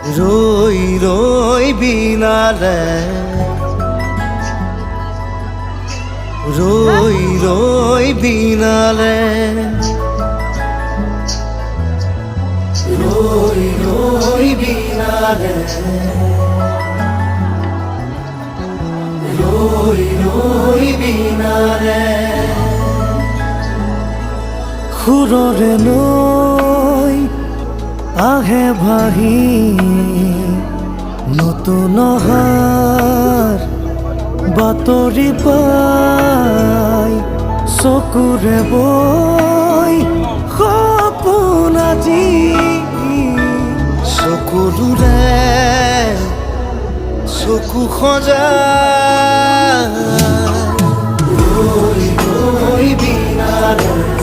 ৰই ৰই বিনালে ৰই ৰই বিনালে ৰই ৰই বিনালে ৰই ৰই বিনালে খুৰৰে নৈ আহে ভাহি নতুন অহাৰ বাতৰি পাই চকুৰে বৈ সপোন আজি চকুৰে চকু সজাই ৰৈ ৰৈ বিনালে